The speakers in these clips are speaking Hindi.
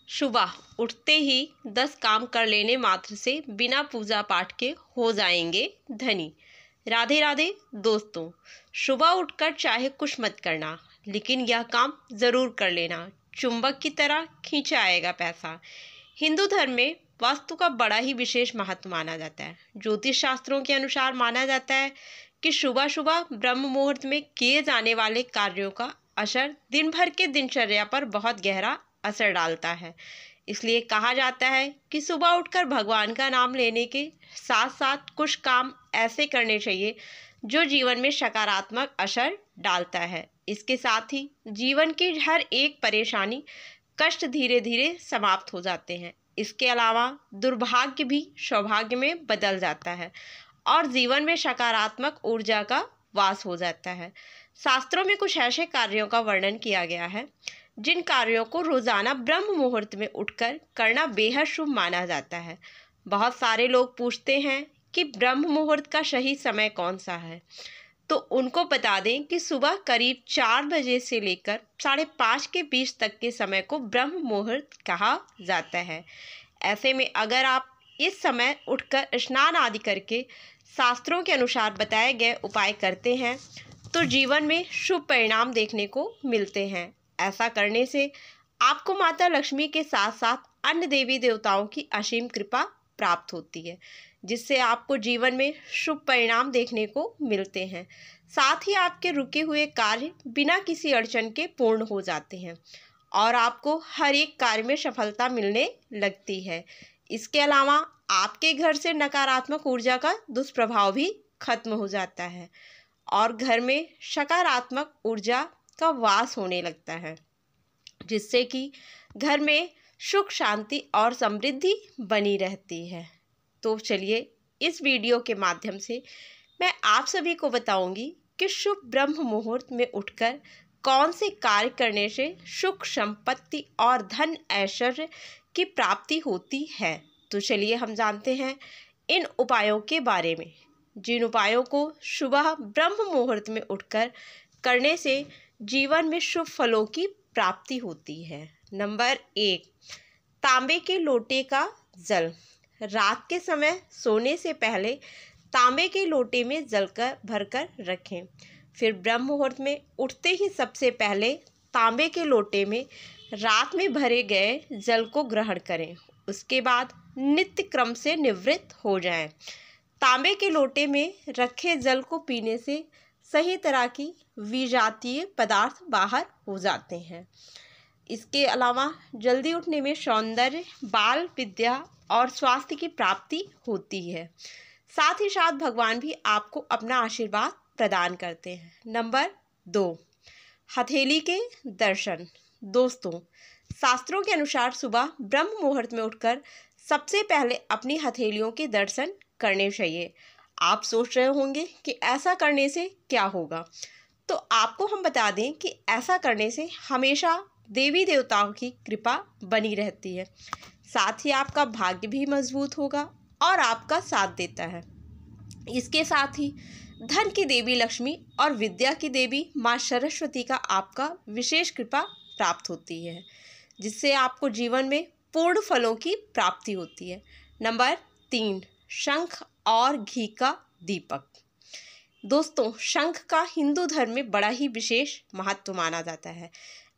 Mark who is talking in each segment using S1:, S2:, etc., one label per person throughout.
S1: सुबह उठते ही 10 काम कर लेने मात्र से बिना पूजा पाठ के हो जाएंगे धनी। राधे राधे दोस्तों, सुबह उठकर चाहे कुछ मत करना, लेकिन यह काम ज़रूर कर लेना, चुंबक की तरह खींचा आएगा पैसा। हिंदू धर्म में वास्तु का बड़ा ही विशेष महत्व माना जाता है। ज्योतिष शास्त्रों के अनुसार माना जाता है कि सुबह सुबह ब्रह्म मुहूर्त में किए जाने वाले कार्यों का असर दिन भर के दिनचर्या पर बहुत गहरा असर डालता है। इसलिए कहा जाता है कि सुबह उठकर भगवान का नाम लेने के साथ साथ कुछ काम ऐसे करने चाहिए जो जीवन में सकारात्मक असर डालता है। इसके साथ ही जीवन की हर एक परेशानी, कष्ट धीरे धीरे समाप्त हो जाते हैं। इसके अलावा दुर्भाग्य भी सौभाग्य में बदल जाता है और जीवन में सकारात्मक ऊर्जा का वास हो जाता है। शास्त्रों में कुछ ऐसे कार्यों का वर्णन किया गया है जिन कार्यों को रोजाना ब्रह्म मुहूर्त में उठकर करना बेहद शुभ माना जाता है। बहुत सारे लोग पूछते हैं कि ब्रह्म मुहूर्त का सही समय कौन सा है, तो उनको बता दें कि सुबह करीब 4 बजे से लेकर 5:30 के बीच तक के समय को ब्रह्म मुहूर्त कहा जाता है। ऐसे में अगर आप इस समय उठकर स्नान आदि करके शास्त्रों के अनुसार बताए गए उपाय करते हैं तो जीवन में शुभ परिणाम देखने को मिलते हैं। ऐसा करने से आपको माता लक्ष्मी के साथ साथ अन्य देवी देवताओं की असीम कृपा प्राप्त होती है, जिससे आपको जीवन में शुभ परिणाम देखने को मिलते हैं। साथ ही आपके रुके हुए कार्य बिना किसी अड़चन के पूर्ण हो जाते हैं और आपको हर एक कार्य में सफलता मिलने लगती है। इसके अलावा आपके घर से नकारात्मक ऊर्जा का दुष्प्रभाव भी खत्म हो जाता है और घर में सकारात्मक ऊर्जा का वास होने लगता है, जिससे कि घर में सुख शांति और समृद्धि बनी रहती है। तो चलिए इस वीडियो के माध्यम से मैं आप सभी को बताऊंगी कि शुभ ब्रह्म मुहूर्त में उठकर कौन से कार्य करने से सुख संपत्ति और धन ऐश्वर्य की प्राप्ति होती है। तो चलिए हम जानते हैं इन उपायों के बारे में, जिन उपायों को सुबह ब्रह्म मुहूर्त में उठकर करने से जीवन में शुभ फलों की प्राप्ति होती है। नंबर 1, तांबे के लोटे का जल। रात के समय सोने से पहले तांबे के लोटे में जल भरकर रखें। फिर ब्रह्म मुहूर्त में उठते ही सबसे पहले तांबे के लोटे में रात में भरे गए जल को ग्रहण करें। उसके बाद नित्य क्रम से निवृत्त हो जाएं। तांबे के लोटे में रखे जल को पीने से सही तरह की विजातीय पदार्थ बाहर हो जाते हैं। इसके अलावा जल्दी उठने में सौंदर्य, बाल विद्या और स्वास्थ्य की प्राप्ति होती है। साथ ही साथ भगवान भी आपको अपना आशीर्वाद प्रदान करते हैं। नंबर 2, हथेली के दर्शन। दोस्तों, शास्त्रों के अनुसार सुबह ब्रह्म मुहूर्त में उठकर सबसे पहले अपनी हथेलियों के दर्शन करने चाहिए। आप सोच रहे होंगे कि ऐसा करने से क्या होगा, तो आपको हम बता दें कि ऐसा करने से हमेशा देवी देवताओं की कृपा बनी रहती है। साथ ही आपका भाग्य भी मजबूत होगा और आपका साथ देता है। इसके साथ ही धन की देवी लक्ष्मी और विद्या की देवी माँ सरस्वती का आपका विशेष कृपा प्राप्त होती है, जिससे आपको जीवन में पूर्ण फलों की प्राप्ति होती है। नंबर 3, शंख और घी का दीपक। दोस्तों, शंख का हिंदू धर्म में बड़ा ही विशेष महत्व माना जाता है।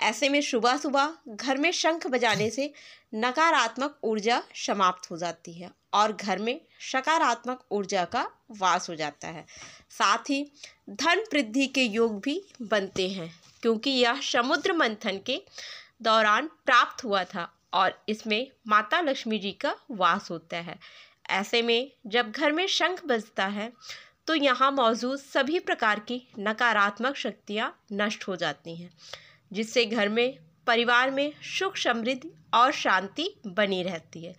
S1: ऐसे में सुबह सुबह घर में शंख बजाने से नकारात्मक ऊर्जा समाप्त हो जाती है और घर में सकारात्मक ऊर्जा का वास हो जाता है। साथ ही धन वृद्धि के योग भी बनते हैं, क्योंकि यह समुद्र मंथन के दौरान प्राप्त हुआ था और इसमें माता लक्ष्मी जी का वास होता है। ऐसे में जब घर में शंख बजता है तो यहाँ मौजूद सभी प्रकार की नकारात्मक शक्तियाँ नष्ट हो जाती हैं, जिससे घर में परिवार में सुख समृद्धि और शांति बनी रहती है।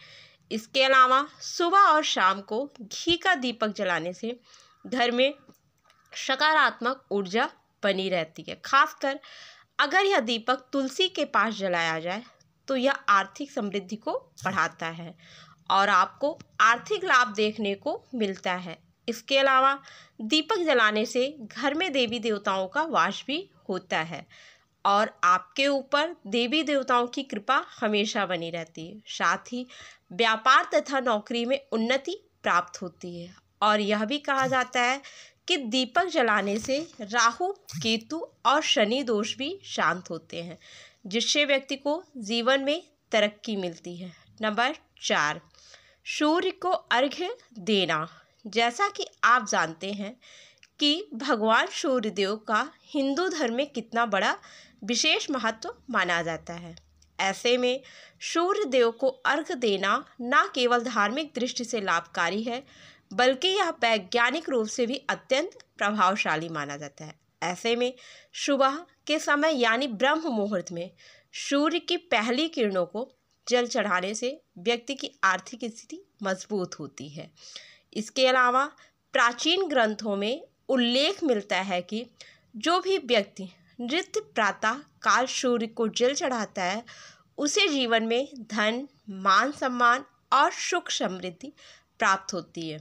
S1: इसके अलावा सुबह और शाम को घी का दीपक जलाने से घर में सकारात्मक ऊर्जा बनी रहती है। खासकर अगर यह दीपक तुलसी के पास जलाया जाए तो यह आर्थिक समृद्धि को बढ़ाता है और आपको आर्थिक लाभ देखने को मिलता है। इसके अलावा दीपक जलाने से घर में देवी देवताओं का वास भी होता है और आपके ऊपर देवी देवताओं की कृपा हमेशा बनी रहती है। साथ ही व्यापार तथा नौकरी में उन्नति प्राप्त होती है। और यह भी कहा जाता है कि दीपक जलाने से राहु, केतु और शनि दोष भी शांत होते हैं, जिससे व्यक्ति को जीवन में तरक्की मिलती है। नंबर 4, सूर्य को अर्घ्य देना। जैसा कि आप जानते हैं कि भगवान सूर्यदेव का हिंदू धर्म में कितना बड़ा विशेष महत्व माना जाता है। ऐसे में सूर्यदेव को अर्घ्य देना न केवल धार्मिक दृष्टि से लाभकारी है, बल्कि यह वैज्ञानिक रूप से भी अत्यंत प्रभावशाली माना जाता है। ऐसे में सुबह के समय यानी ब्रह्म मुहूर्त में सूर्य की पहली किरणों को जल चढ़ाने से व्यक्ति की आर्थिक स्थिति मजबूत होती है। इसके अलावा प्राचीन ग्रंथों में उल्लेख मिलता है कि जो भी व्यक्ति नित्य प्रातः काल सूर्य को जल चढ़ाता है, उसे जीवन में धन, मान सम्मान और सुख समृद्धि प्राप्त होती है।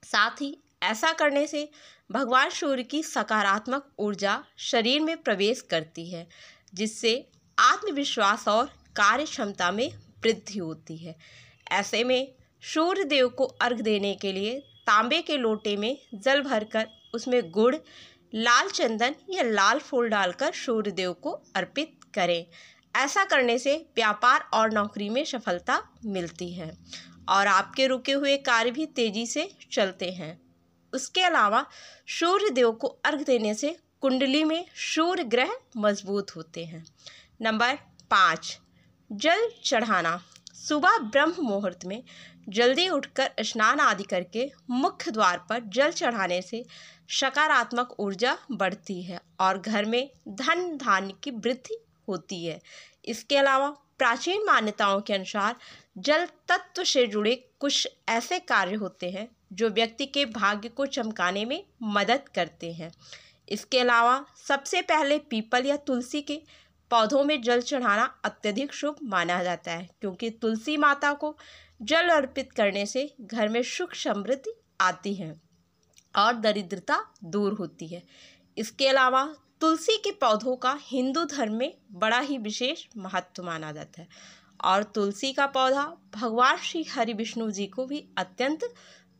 S1: साथ ही ऐसा करने से भगवान सूर्य की सकारात्मक ऊर्जा शरीर में प्रवेश करती है, जिससे आत्मविश्वास और कार्य क्षमता में वृद्धि होती है। ऐसे में सूर्य देव को अर्घ्य देने के लिए तांबे के लोटे में जल भरकर उसमें गुड़, लाल चंदन या लाल फूल डालकर सूर्य देव को अर्पित करें। ऐसा करने से व्यापार और नौकरी में सफलता मिलती है और आपके रुके हुए कार्य भी तेजी से चलते हैं। उसके अलावा सूर्य देव को अर्घ्य देने से कुंडली में सूर्य ग्रह मजबूत होते हैं। नंबर 5, जल चढ़ाना। सुबह ब्रह्म मुहूर्त में जल्दी उठकर स्नान आदि करके मुख्य द्वार पर जल चढ़ाने से सकारात्मक ऊर्जा बढ़ती है और घर में धन धान्य की वृद्धि होती है। इसके अलावा प्राचीन मान्यताओं के अनुसार जल तत्व से जुड़े कुछ ऐसे कार्य होते हैं जो व्यक्ति के भाग्य को चमकाने में मदद करते हैं। इसके अलावा सबसे पहले पीपल या तुलसी के पौधों में जल चढ़ाना अत्यधिक शुभ माना जाता है, क्योंकि तुलसी माता को जल अर्पित करने से घर में सुख समृद्धि आती है और दरिद्रता दूर होती है। इसके अलावा तुलसी के पौधों का हिंदू धर्म में बड़ा ही विशेष महत्व माना जाता है और तुलसी का पौधा भगवान श्री हरि विष्णु जी को भी अत्यंत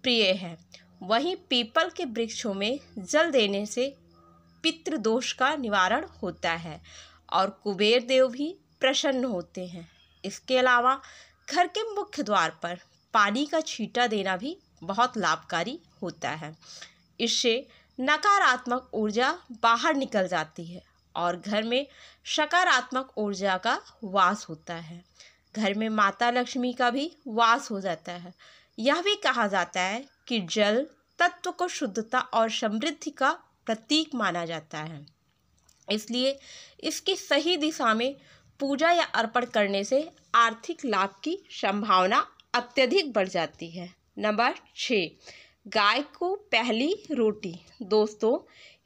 S1: प्रिय है। वहीं पीपल के वृक्षों में जल देने से पितृदोष का निवारण होता है और कुबेर देव भी प्रसन्न होते हैं। इसके अलावा घर के मुख्य द्वार पर पानी का छींटा देना भी बहुत लाभकारी होता है। इससे नकारात्मक ऊर्जा बाहर निकल जाती है और घर में सकारात्मक ऊर्जा का वास होता है। घर में माता लक्ष्मी का भी वास हो जाता है। यह भी कहा जाता है कि जल तत्व को शुद्धता और समृद्धि का प्रतीक माना जाता है, इसलिए इसकी सही दिशा में पूजा या अर्पण करने से आर्थिक लाभ की संभावना अत्यधिक बढ़ जाती है। नंबर 6, गाय को पहली रोटी। दोस्तों,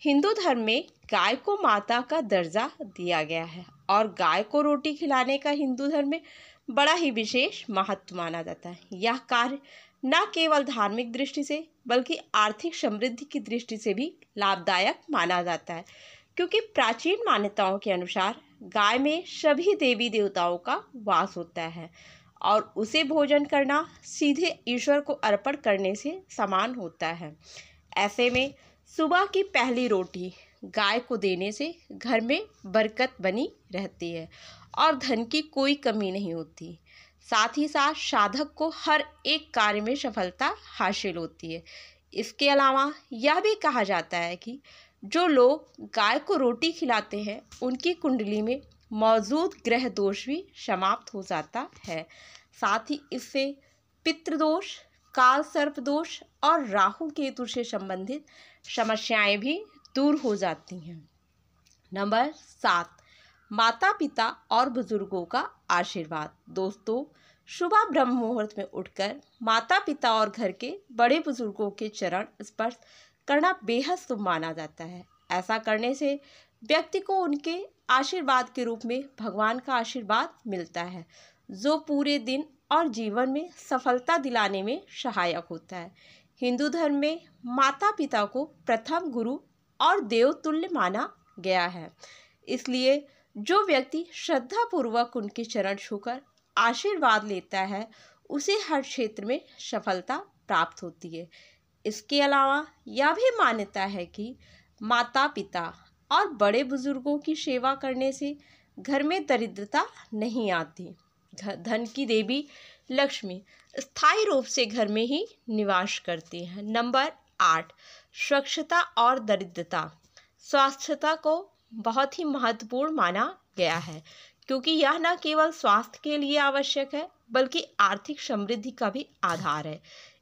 S1: हिंदू धर्म में गाय को माता का दर्जा दिया गया है और गाय को रोटी खिलाने का हिंदू धर्म में बड़ा ही विशेष महत्व माना जाता है। यह कार्य न केवल धार्मिक दृष्टि से बल्कि आर्थिक समृद्धि की दृष्टि से भी लाभदायक माना जाता है, क्योंकि प्राचीन मान्यताओं के अनुसार गाय में सभी देवी देवताओं का वास होता है और उसे भोजन करना सीधे ईश्वर को अर्पण करने से समान होता है। ऐसे में सुबह की पहली रोटी गाय को देने से घर में बरकत बनी रहती है और धन की कोई कमी नहीं होती। साथ ही साथ साधक को हर एक कार्य में सफलता हासिल होती है। इसके अलावा यह भी कहा जाता है कि जो लोग गाय को रोटी खिलाते हैं उनकी कुंडली में मौजूद ग्रह दोष भी समाप्त हो जाता है। साथ ही इससे पितृदोष, काल सर्प दोष और राहु केतु से संबंधित समस्याएं भी दूर हो जाती हैं। नंबर 7, माता पिता और बुजुर्गों का आशीर्वाद। दोस्तों, सुबह ब्रह्म मुहूर्त में उठकर माता पिता और घर के बड़े बुजुर्गों के चरण स्पर्श करना बेहद शुभ माना जाता है। ऐसा करने से व्यक्ति को उनके आशीर्वाद के रूप में भगवान का आशीर्वाद मिलता है, जो पूरे दिन और जीवन में सफलता दिलाने में सहायक होता है। हिंदू धर्म में माता पिता को प्रथम गुरु और देवतुल्य माना गया है, इसलिए जो व्यक्ति श्रद्धापूर्वक उनके चरण छूकर आशीर्वाद लेता है उसे हर क्षेत्र में सफलता प्राप्त होती है। इसके अलावा यह भी मान्यता है कि माता पिता और बड़े बुजुर्गों की सेवा करने से घर में दरिद्रता नहीं आती। धन की देवी लक्ष्मी स्थायी रूप से घर में ही निवास करती है। नंबर 8, स्वच्छता और दरिद्रता। स्वच्छता को बहुत ही महत्वपूर्ण माना गया है क्योंकि यह न केवल स्वास्थ्य के लिए आवश्यक है बल्कि आर्थिक समृद्धि का भी आधार है।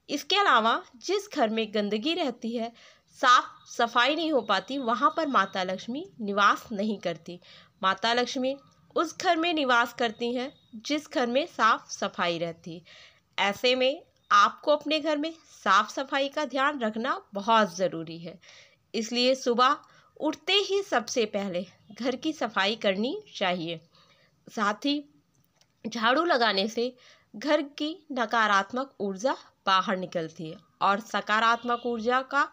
S1: इसके अलावा जिस घर में गंदगी रहती है, साफ सफाई नहीं हो पाती, वहाँ पर माता लक्ष्मी निवास नहीं करती। माता लक्ष्मी उस घर में निवास करती हैं जिस घर में साफ सफाई रहती। ऐसे में आपको अपने घर में साफ सफाई का ध्यान रखना बहुत ज़रूरी है। इसलिए सुबह उठते ही सबसे पहले घर की सफाई करनी चाहिए। साथ ही झाड़ू लगाने से घर की नकारात्मक ऊर्जा बाहर निकलती है और सकारात्मक ऊर्जा का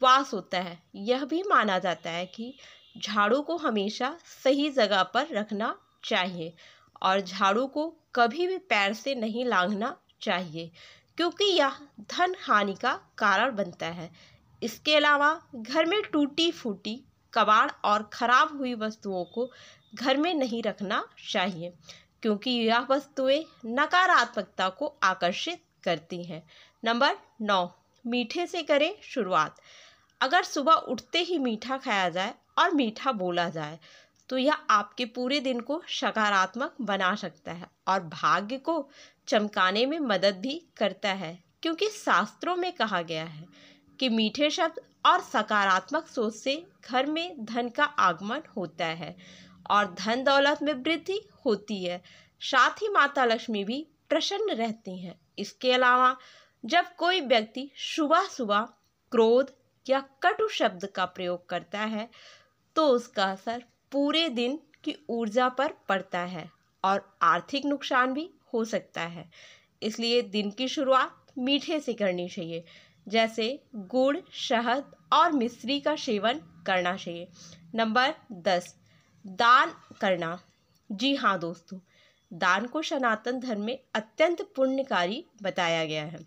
S1: वास होता है। यह भी माना जाता है कि झाड़ू को हमेशा सही जगह पर रखना चाहिए और झाड़ू को कभी भी पैर से नहीं लांघना चाहिए क्योंकि यह धन हानि का कारण बनता है। इसके अलावा घर में टूटी फूटी कबाड़ और खराब हुई वस्तुओं को घर में नहीं रखना चाहिए क्योंकि यह वस्तुएं नकारात्मकता को आकर्षित करती हैं। नंबर 9, मीठे से करें शुरुआत। अगर सुबह उठते ही मीठा खाया जाए और मीठा बोला जाए तो यह आपके पूरे दिन को सकारात्मक बना सकता है और भाग्य को चमकाने में मदद भी करता है क्योंकि शास्त्रों में कहा गया है कि मीठे शब्द और सकारात्मक सोच से घर में धन का आगमन होता है और धन दौलत में वृद्धि होती है। साथ ही माता लक्ष्मी भी प्रसन्न रहती हैं। इसके अलावा जब कोई व्यक्ति सुबह सुबह क्रोध या कटु शब्द का प्रयोग करता है तो उसका असर पूरे दिन की ऊर्जा पर पड़ता है और आर्थिक नुकसान भी हो सकता है। इसलिए दिन की शुरुआत मीठे से करनी चाहिए, जैसे गुड़, शहद और मिश्री का सेवन करना चाहिए। नंबर 10, दान करना। जी हाँ दोस्तों, दान को सनातन धर्म में अत्यंत पुण्यकारी बताया गया है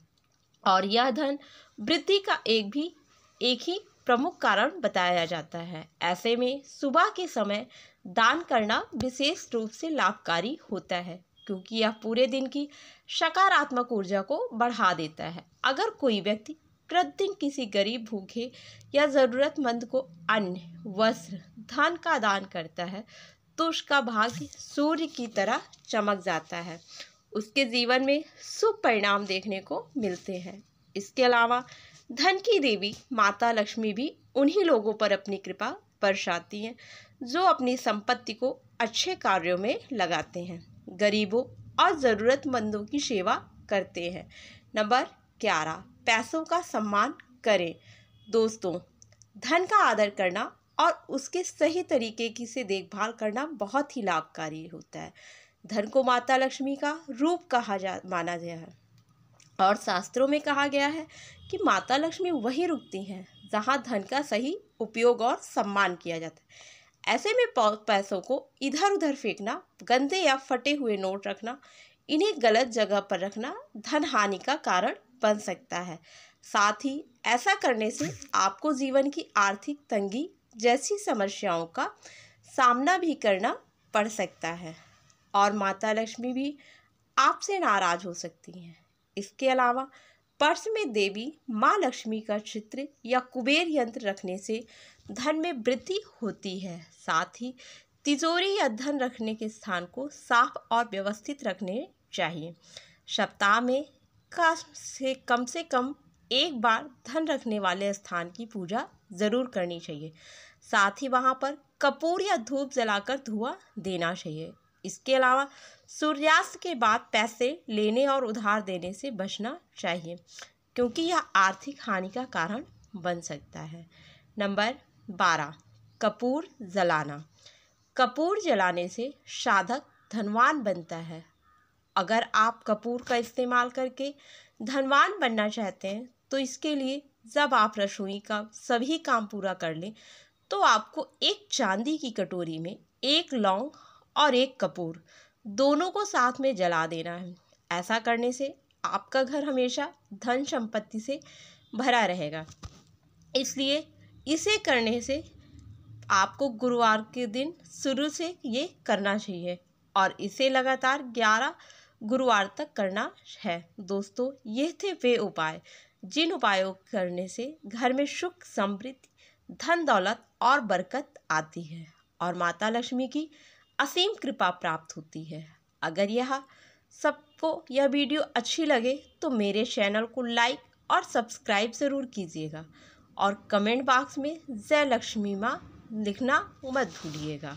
S1: और यह धन वृद्धि का एक ही प्रमुख कारण बताया जाता है। ऐसे में सुबह के समय दान करना विशेष रूप से लाभकारी होता है क्योंकि यह पूरे दिन की सकारात्मक ऊर्जा को बढ़ा देता है। अगर कोई व्यक्ति प्रतिदिन किसी गरीब, भूखे या ज़रूरतमंद को अन्न, वस्त्र, धन का दान करता है तो उसका भाग्य सूर्य की तरह चमक जाता है। उसके जीवन में शुभ परिणाम देखने को मिलते हैं। इसके अलावा धन की देवी माता लक्ष्मी भी उन्हीं लोगों पर अपनी कृपा बरसाती हैं जो अपनी संपत्ति को अच्छे कार्यों में लगाते हैं, गरीबों और ज़रूरतमंदों की सेवा करते हैं। नंबर 11, पैसों का सम्मान करें। दोस्तों, धन का आदर करना और उसके सही तरीके की से देखभाल करना बहुत ही लाभकारी होता है। धन को माता लक्ष्मी का रूप माना गया है और शास्त्रों में कहा गया है कि माता लक्ष्मी वहीं रुकती हैं जहां धन का सही उपयोग और सम्मान किया जाता है। ऐसे में पैसों को इधर उधर फेंकना, गंदे या फटे हुए नोट रखना, इन्हें गलत जगह पर रखना धन हानि का कारण बन सकता है। साथ ही ऐसा करने से आपको जीवन की आर्थिक तंगी जैसी समस्याओं का सामना भी करना पड़ सकता है और माता लक्ष्मी भी आपसे नाराज हो सकती हैं। इसके अलावा पर्स में देवी माँ लक्ष्मी का चित्र या कुबेर यंत्र रखने से धन में वृद्धि होती है। साथ ही तिजोरी या धन रखने के स्थान को साफ और व्यवस्थित रखने चाहिए। सप्ताह में कम से कम एक बार धन रखने वाले स्थान की पूजा ज़रूर करनी चाहिए। साथ ही वहाँ पर कपूर या धूप जलाकर धुआं देना चाहिए। इसके अलावा सूर्यास्त के बाद पैसे लेने और उधार देने से बचना चाहिए क्योंकि यह आर्थिक हानि का कारण बन सकता है। नंबर 12, कपूर जलाना। कपूर जलाने से साधक धनवान बनता है। अगर आप कपूर का इस्तेमाल करके धनवान बनना चाहते हैं तो इसके लिए जब आप रसोई का सभी काम पूरा कर लें तो आपको एक चांदी की कटोरी में 1 लौंग और 1 कपूर दोनों को साथ में जला देना है। ऐसा करने से आपका घर हमेशा धन संपत्ति से भरा रहेगा। इसलिए इसे करने से आपको गुरुवार के दिन शुरू से ये करना चाहिए और इसे लगातार 11 गुरुवार तक करना है। दोस्तों, ये थे वे उपाय जिन उपायों करने से घर में सुख समृद्धि, धन दौलत और बरकत आती है और माता लक्ष्मी की असीम कृपा प्राप्त होती है। अगर सबको यह वीडियो अच्छी लगे तो मेरे चैनल को लाइक और सब्सक्राइब ज़रूर कीजिएगा और कमेंट बॉक्स में जय लक्ष्मी माँ लिखना मत भूलिएगा।